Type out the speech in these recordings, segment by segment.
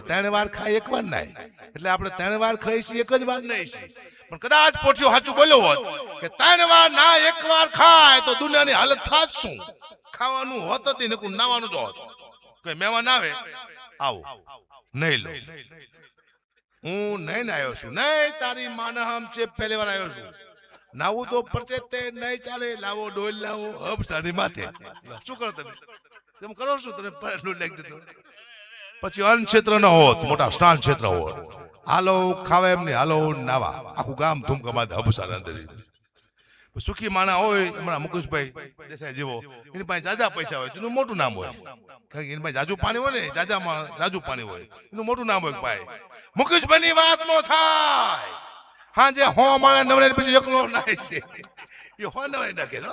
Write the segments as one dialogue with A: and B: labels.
A: ત્રણ વાર ખાય એક વાર નાય એટલે આપણે ત્રણ વાર ખાઈ છીએ એક જ વાર નહીં છીએ પણ કદાચ પોઠિયો સાચું બોલ્યો હોત કે ત્રણ વાર ના એક વાર ખાય તો દુનિયાની હાલત થાત શું ખાવાનું હોત જ નહીં નાવાનું જ હોત કોઈ મહેમાન આવે આવો નહીં લો હું નહીં આવ્યો છું નહીં તારી માને હમ છે પહેલી વાર આવ્યો છું નાવું તો પરચે તે નહીં ચાલે લાવો ડોલ લાવો હબ સાડી માથે શું કરો તમે કરો શું તમે લખી દીધું પછી અન્ન ક્ષેત્ર ન હોત મોટા સ્નાન ક્ષેત્ર હોત હાલો ખાવા એમ નહીં હાલો નાવા આખું ગામ ધૂમકમાદ હબસાના અંદર સુખી માણા હોય હમણાં મુકેશભાઈ દેસાઈ જેવો એની પાસે જાજા પૈસા હોય એનું મોટું નામ હોય કારણ કે એની પાસે જાજુ પાણી હોય ને જાજામાં જાજુ પાણી હોય એનું મોટું નામ હોય ભાઈ મુકેશભાઈની વાત નો થાય હા જે હો માણે નવરે પછી એકલો નાય છે એ હો નવરે નાખે તો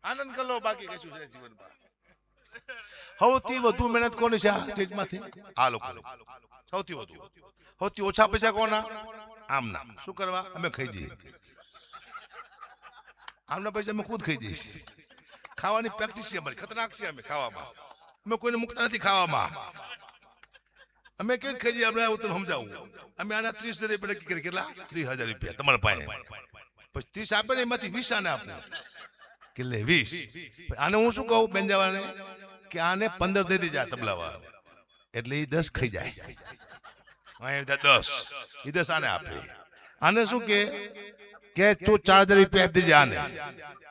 A: આનંદ કરો બાકી કશું છે જીવનમાં સૌથી વધુ મહેનત કોની છે આ સ્ટેજમાંથી આ લોકો સૌથી ઓછા પૈસા કોના આમ ના શું કરવા અમે ખાઈ જઈએ આમના પૈસા અમે ખુદ ખાઈ જઈએ ખાવાની પ્રેક્ટિસ છે અમારી ખતરનાક છે અમે ખાવામાં અમે કોઈને મુકતા નથી ખાવામાં અમે કેવી ખાઈ જઈએ આપણે હું તમને સમજાવું અમે આના 30,000 રૂપિયા નક્કી કરી કેટલા 30,000 રૂપિયા તમારા પાસે પછી 30 આપે ને એમાંથી 20 આને આપું કેટલે 20 આને હું શું કહું બેનજાવાને કે આને 15 દઈ દેજા તબલાવાળા એટલે એ 10 ખાઈ જાય 10 એ 10 આને આપે આને શું કે તું 4,000 રૂપિયા આપી દેજે આને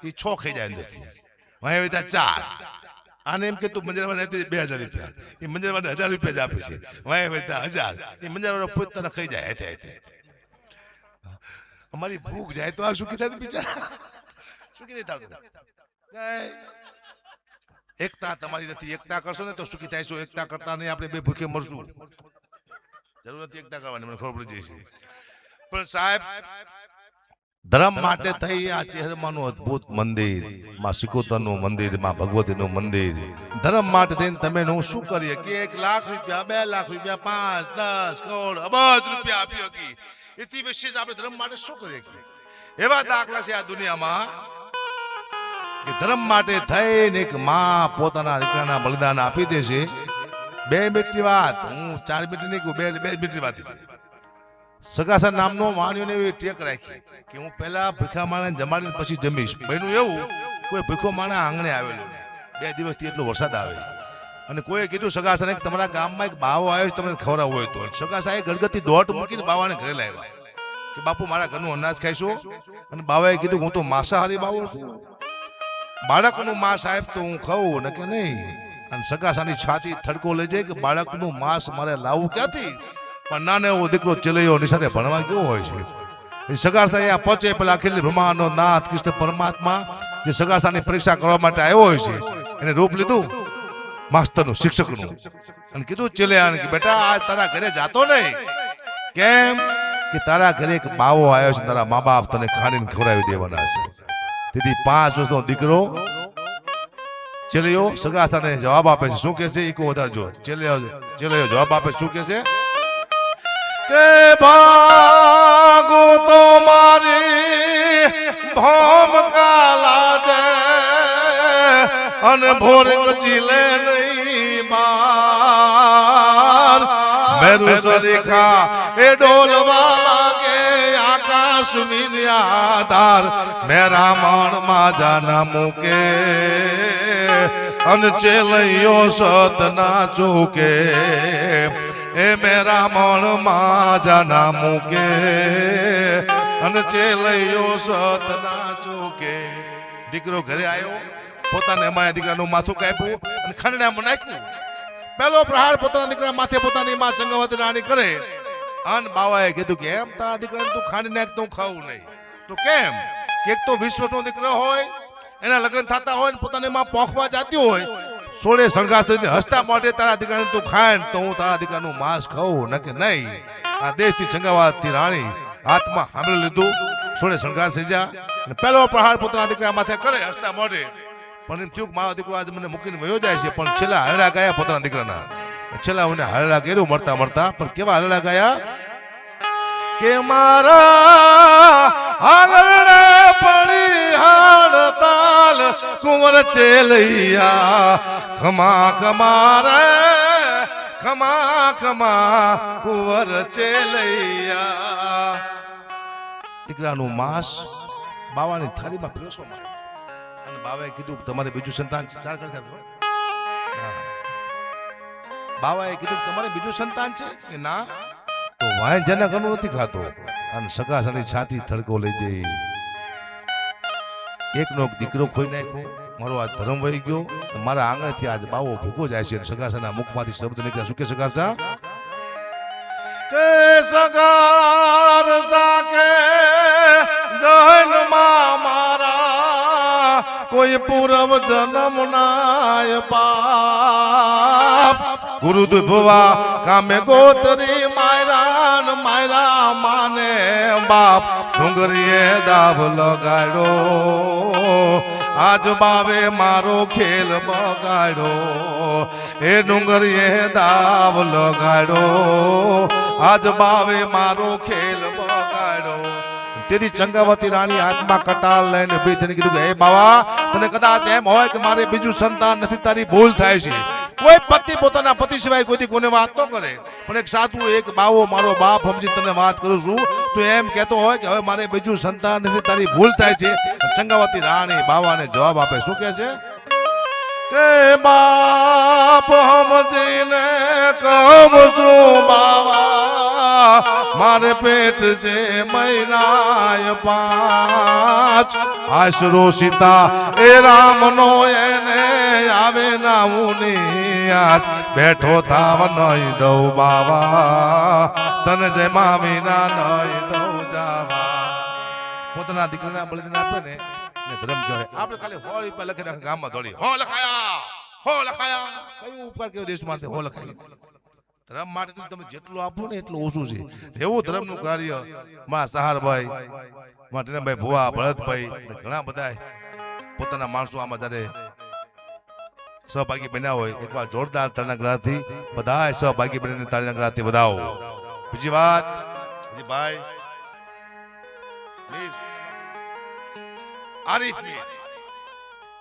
A: એ 6 ખાઈ જાય અંદરથી 4 આને એમ કે તું મંજરાવાને આપી દે 2,000 રૂપિયા એ મંજરાવાને 1,000 રૂપિયા જ આપે છે 1,000 એ મંજરાવાળો પોતાને ખાઈ જાય હેતે અમારી ભૂખ જાય તો આ શું કીધા બિચારા શું કીધું થતું એકતા તમારી નથી એકતા કરશો ને તો સુખી થાય છો એકતા કરતા નહીં આપણે બે ભૂખે મરશું જરૂર નથી એકતા કરવાની મને ખબર પડી જાય છે પણ સાહેબ ધર્મ માટે થઈ આ ચહેરમાનું અદ્ભુત મંદિર માં સિકોતરનું મંદિર માં ભગવતીનું મંદિર ધર્મ માટે થઈને તમે હું શું કરીએ કે 1 લાખ રૂપિયા 2 લાખ રૂપિયા 5 10 કરોડ અબજ રૂપિયા આપી શકી એથી વિશેષ આપણે ધર્મ માટે શું કરીએ એવા દાખલા છે આ દુનિયામાં કે ધર્મ માટે થઈને એક માં પોતાના દીકરાના બલિદાન આપી દે છે 2 મિનિટની વાત હું 4 મિનિટ નહીં કહું 2 મિનિટની વાત છે સગાસા નામનો માણ્યોને એવી ટેક રાખી કે હું પહેલા ભીખા માણસ જમાડીને પછી જમીશ બન્યું એવું કોઈ ભીખો માણસ આંગણે આવેલું 2 દિવસથી એટલો વરસાદ આવે અને કોઈએ કીધું સગાસાને કે તમારા ગામમાં એક બાવો આવ્યો છે તમને ખવડાવવો હોય તો સગાસાએ ગળગતી દોટ મૂકીને બાવાને ઘરે લાવ્યા કે બાપુ મારા ઘરનું અનાજ ખાઈશો અને બાવાએ કીધું હું તો માંસાહારી બાવો છું બાળકનું માંસ સાહેબ તો હું ખાઉં ને કે નહીં અને સગાસાની છાતી થડકો લઈ જાય કે બાળકનું માંસ મારે લાવવું ક્યાંથી પણ નાનો એવો દીકરો ચલૈયો નિશાળે ભણવા ગયો હોય છે સગાસા અહીંયા પહોંચે પેલા અખિલ બ્રહ્માંડનો નાથ કૃષ્ણ પરમાત્મા જે સગાસાની પરીક્ષા કરવા માટે આવ્યો હોય છે એને રૂપ લીધું માસ્તરનું શિક્ષકનું અને કીધું ચલૈયાને કે બેટા આજ તારા ઘરે જાતો નહીં કેમ કે તારા ઘરે એક બાવો આવ્યો છે તારા મા બાપ તને ખાણીને ખવડાવી દેવાના છે તેથી 5 વર્ષનો દીકરો ચલૈયો સગાસાને જવાબ આપે છે શું કહે છે ઈકો વધારે જો ચલૈયો જવાબ આપે શું કહે છે કે ભાગો તો મારી ભોમ કાલા છે અને ભોર કચીલે નહીં બાર મેરુ સરીખા એ ડોલવા લાગે આકાશ મિન્યાદાર મેરા મણ માં જાના મુકે અને ચેલૈયો સત ના ચૂકે એ મેરા મણ માં જાના મુકે અને ચેલૈયો સત ના ચૂકે દીકરો ઘરે આવ્યો પોતાને અમાયા દીકરાનું માથું કાપ્યું અને ખંડણામાં નાખ્યું પહેલો પ્રહાર પોતાના દીકરા માથે પોતાની માં ચંગાવતી રાણી કરે અને બાવાએ કીધું કે એમ તારા દીકરાને તું ખાંડી નાખ તો હું ખાવું નહીં તો કેમ એક તો 20 વર્ષનો દીકરો હોય એના લગ્ન થતા હોય ને પોતાની માં પોખવા જતી હોય સોળે સંઘાસને હસતા માટે તારા દીકરાને તું ખાય તો હું તારા દીકરાનું માંસ ખાઉં ન કે નહીં આ દેશથી ચંગાવાતી રાણી હાથમાં સાંભળી લીધું સોળે સંઘાસ થઈ જા અને પહેલો પ્રહાર પોતાના દીકરા માથે કરે હસતા મોઢે પણ એમ થયું મારો દીકરો આજે મને મૂકીને વયો જાય છે પણ છેલ્લા હરડા ગયા પોતાના દીકરાના છેલ્લા મને હરડા કર્યું મળતા મળતા પણ કેવા હરડા ગયા કે મારા હાલડે પડી હાડતાલ કુંવર ચેલૈયા ખમા કમારે ખમા ખમા કુંવર ચેલૈયા. દીકરાનું માંસ બાવાની થાળીમાં પીરસવામાં આવ્યું અને બાવાએ કીધું તમારે બીજું સંતાન છે. બાવાએ કીધું તમારે બીજું સંતાન છે કે ના? તો વાય જેના ઘરનું નથી ખાતો અને સગા સાડી છાતી થડકો લઈ જઈ એકનો એક દીકરો ખોઈ નાખ્યો. મારો આ ધર્મ વહી ગયો. મારા આંગણેથી આજ બાવો ભેગો જાય છે. સગાસાના મુખમાંથી શબ્દ નીકળ્યા. શું કે સગાસા? કે સગાર સાકે જન્મમાં મારા કોઈ પૂર્વ જન્મ નાય પાપ. ગુરુદુભવા કામે ગોતરી માયરાન માયરા માને બાપ. ડુંગરીએ દાવ લગાડ્યો આજ બાવે મારો ખેલ બગાડ્યો. એ ડુંગરીએ દાવ લગાડ્યો આજ બાવે મારો ખેલ બગાડ્યો. તેથી ચંગાવતી રાણી હાથમાં કટાર લઈને ઉભી થઈને કીધું કે હે બાવા, તને કદાચ એમ હોય કે મારે બીજું સંતાન નથી, તારી ભૂલ થાય છે. કોઈ પતિ પોતાના પતિ સિવાય કોઈથી કોને વાત ન કરે, પણ એક સાચું એક બાવો મારો બાપ સમજી તને વાત કરું છું. તું એમ કહેતો હોય કે હવે મારે બીજું સંતાન નથી, તારી ભૂલ થાય છે. ચંગાવતી રાણી બાવાને જવાબ આપે. શું કહે છે? કે બાપ સમજીને કહું છું બાવા, મારે પેટ છે મહિનાય 5. આશરો સીતા એ રામનો એને આવે ના ઉની આજ. બેઠો થાવ નહીં દઉં બાવા, તને જે મામીના નહીં દઉં જાવા. પોતાના દીકરાના બલિદાન આપે ને ધર્મ કહેવાય. આપણે ખાલી હોળી પર લખી નાખે ગામમાં દોડી હો લખાયા હો લખાયા. કયું ઉપકાર કયો દેશ માટે હો લખાય? ધર્મ માટે તમે જેટલું આપો ને એટલું ઓછું છે. એવું ધર્મનું કાર્ય મારા સહારભાઈ, મારા ટીનાભાઈ ભુવા, ભરતભાઈ ઘણા બધા પોતાના માણસો આમાં જ્યારે સહભાગી બન્યા હોય એકવાર જોરદાર તાળીના ગળાથી બધા સહભાગી બનીને તાળીના ગળાથી વધાવો. બીજી વાત ભાઈ આરીફ,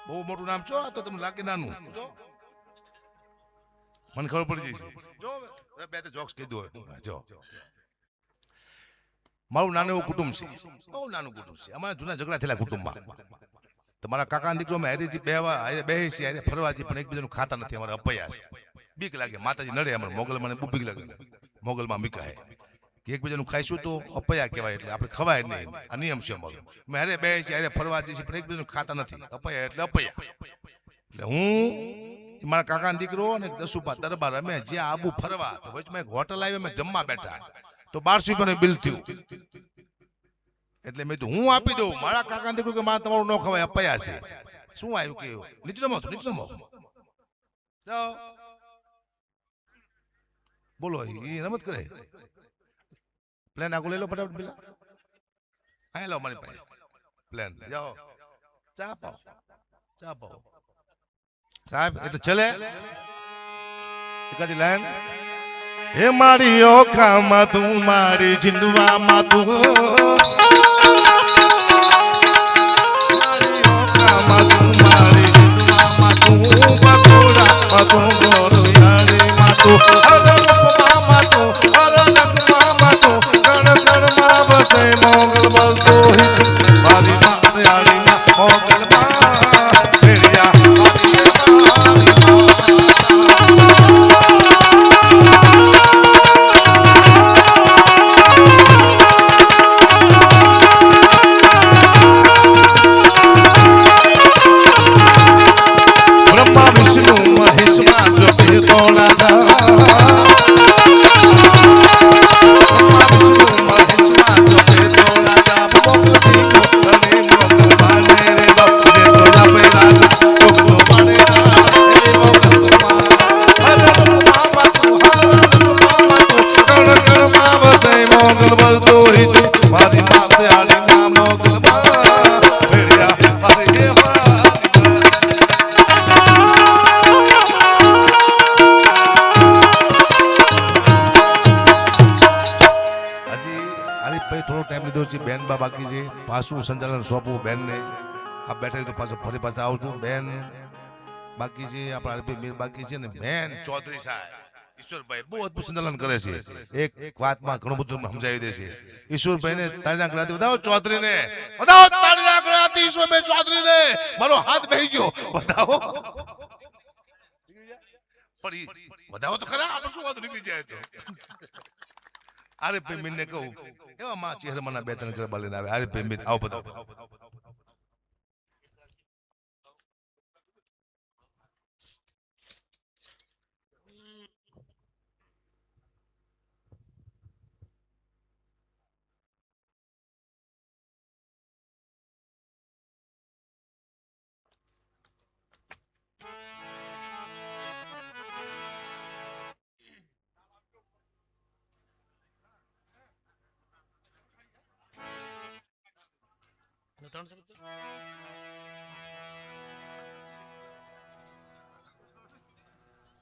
A: બહુ મોટું નામ છો. તો તમને લાગે નાનું, મને ખબર પડી જશે. જો બે તો જોક્સ કીધું હોય. જો મારું નાનું એવું કુટુંબ છે, બહુ નાનું કુટુંબ છે. અમારા જૂના ઝઘડા થયેલા કુટુંબમાં. તમારા કાકા દીકરો મેં હરીજી બેસી ફરવા જઈએ પણ એકબીજાનું ખાતા નથી. અમારે અપૈયા છે. બીક લાગે, માતાજી નડે. અમારે મોગલ મને બહુ બીક લાગે. મોગલમાં મીકા કે એકબીજાનું ખાઈશું તો અપૈયા કહેવાય, એટલે આપણે ખવાય નહીં. આ નિયમ છે અમારો. મેં અરે બેસી અરે ફરવા જઈએ પણ એકબીજાનું ખાતા નથી. અપૈયા એટલે અપૈયા. એટલે હું મારા કાકા દીકરો અને દસુપા દરબાર અમે જ્યાં આબુ ફરવા તો વચમાં એક હોટલ આવી, અમે જમવા બેઠા તો 1200 રૂપિયાનું બિલ થયું. એટલે મેં તો હું આપી દઉં. મારા કાકા દીકરો કે મારા તમારું ન ખવાય, અપૈયા છે. શું આવ્યું કે નીચલો બોલો, એ રમત કરે. પ્લેન આગળ લઈ લો ફટાફટ. પેલા આ લો મારી પાસે પ્લેન. જાઓ ચા પાઓ, ચા પાઓ સાહેબ. એ તો ચલે એકાદી લાઈન. હે મારી ઓખામાં તું, મારી જીંદવામાં તું, મારી ઓખામાં તું, મારી જીંદવામાં તું, બકોડામાં તું, ગોરુયાળીમાં તું, હરણપમાં તું, હરણકમાં તું, કણ બસે મોગલ બસતો મારી માયાળીમાં મોગલમાં ભેડિયા. બ્રહ્મા વિષ્ણુ મહેશમાં જો તોડા બાકી છે. પાછું સંચાલન સોંપવું બેનને. આ બેઠા તો પાછું ફરી પાછા આવશું. બેન બાકી છે, આપણા મીર બાકી છે ને બેન ચૌધરી સાહેબ ઈશ્વરભાઈ બહુ અદ્ભુત સંચાલન કરે છે એક વાતમાં ઘણું બધું સમજાવી દે છે ઈશ્વરભાઈ ને તાળીના ગળાથી બતાવો ચૌધરી ને બતાવો તાળીના ગળાથી ઈશ્વરભાઈ ચૌધરી ને મારો હાથ બેહી ગયો બતાવો પણ બતાવો તો ખરા આપણે શું વાત નીકળી જાય તો અરે પેમિન ને કહું એવા માં ચહેરામાં બે ત્રણ ગરબા લઈને આવે અરે પેમિન આવો બતાવો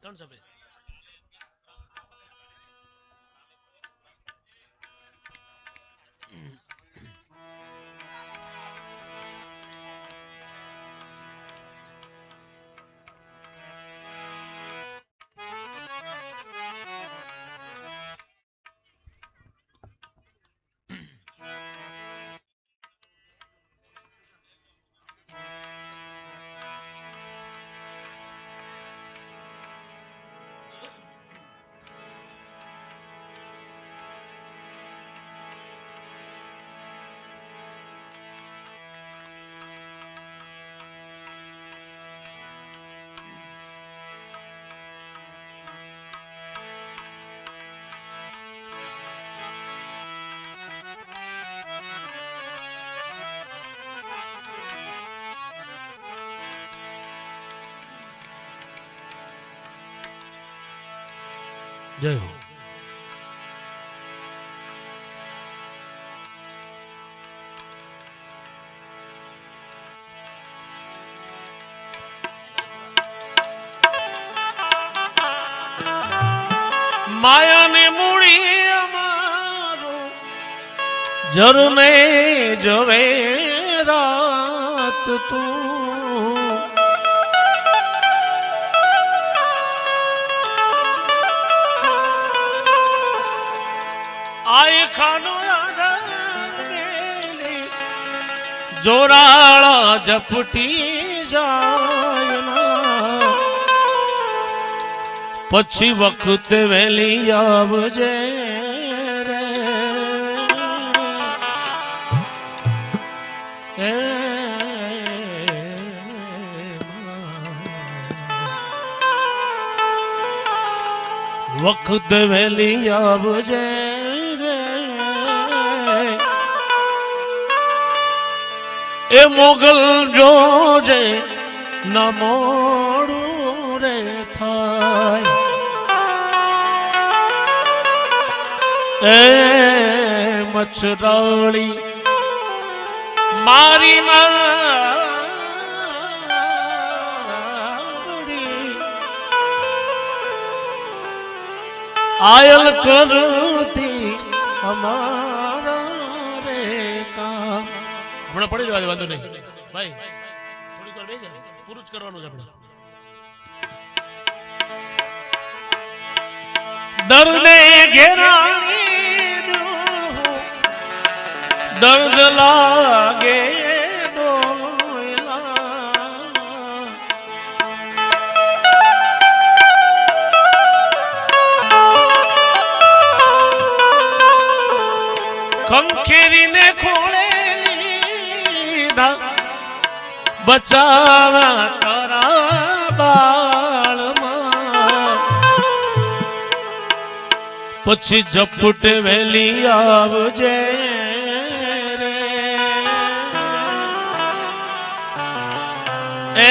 B: ત્રણ સભે જય હો માયાને મૂડી અમારો જરને જવે રાત તું આય ખાનો જોરાળા ઝપટી જાય ના પછી વખત વેલી આવજે રે વખત વેલી આવજે એ મોગલ જોજે ન મોડું રે થાય એ મચ્છરાળી મારી મારી આયલ કરતી અમારા રે કામ હમણાં પડી જવા દે વાંધો નહીં ભાઈ થોડીક વાર બેસી પૂરું જ કરવાનું છે આપણે દર્દે ઘેરાણી દર્દ લાગે ખંખેરીને ખોળે બચાવા તારા બાળમાં પછી ઝપટ વેલી આવજે રે એ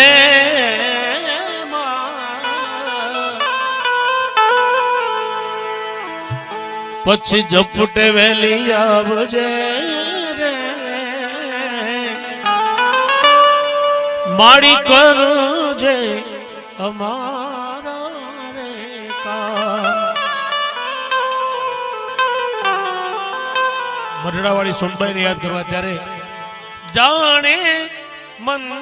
B: પછી ઝપટ વેલી આવજે માડી કરજે અમારા રે કામ મરડાવાળી સોનબાઈ ને યાદ કરવા ત્યારે જાણે મંદિરમાં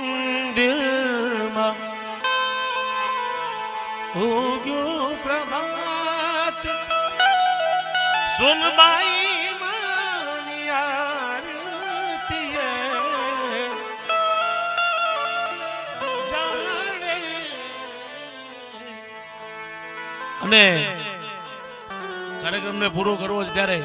B: ઉગ્યો પ્રભા सुन बाई मानी आरती है जाने અને કાર્યક્રમને પૂરો કરવો છે ત્યારે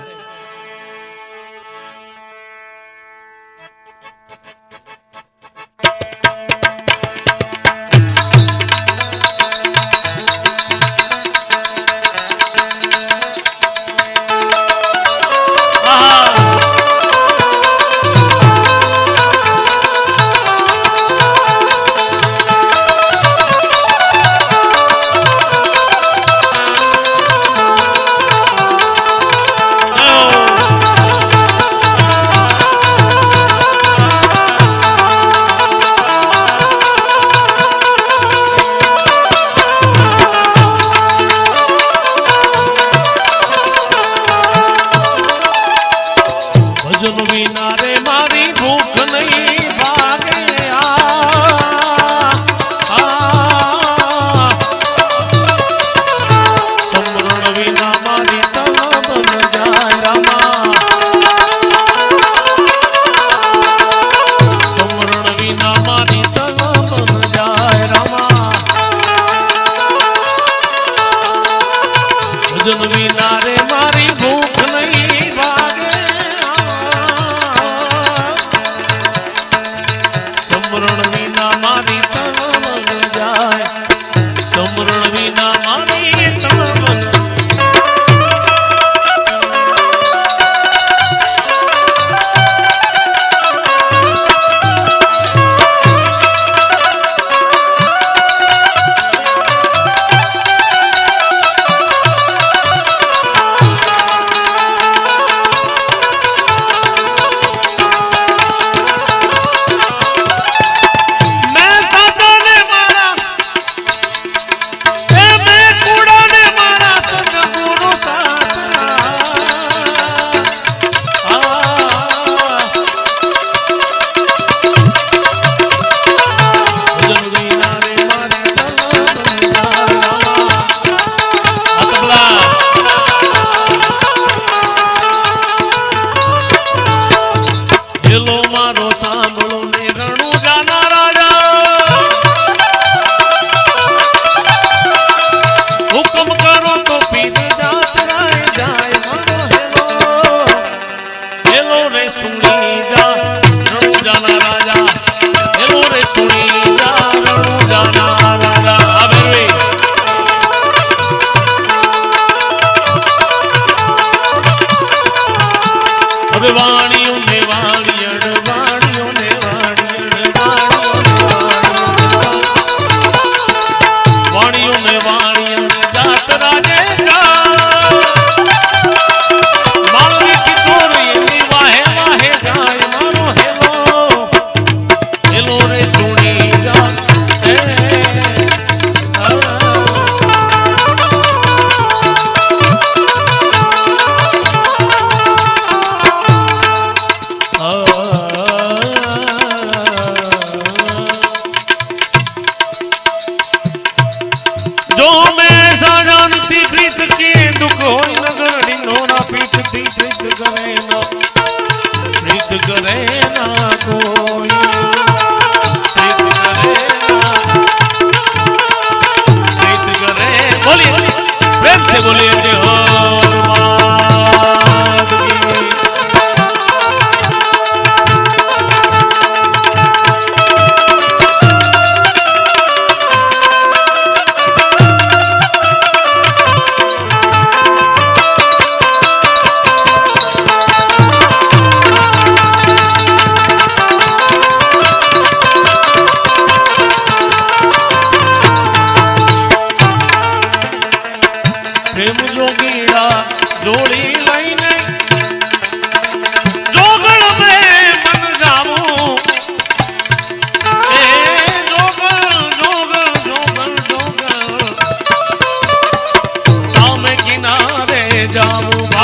C: जाऊं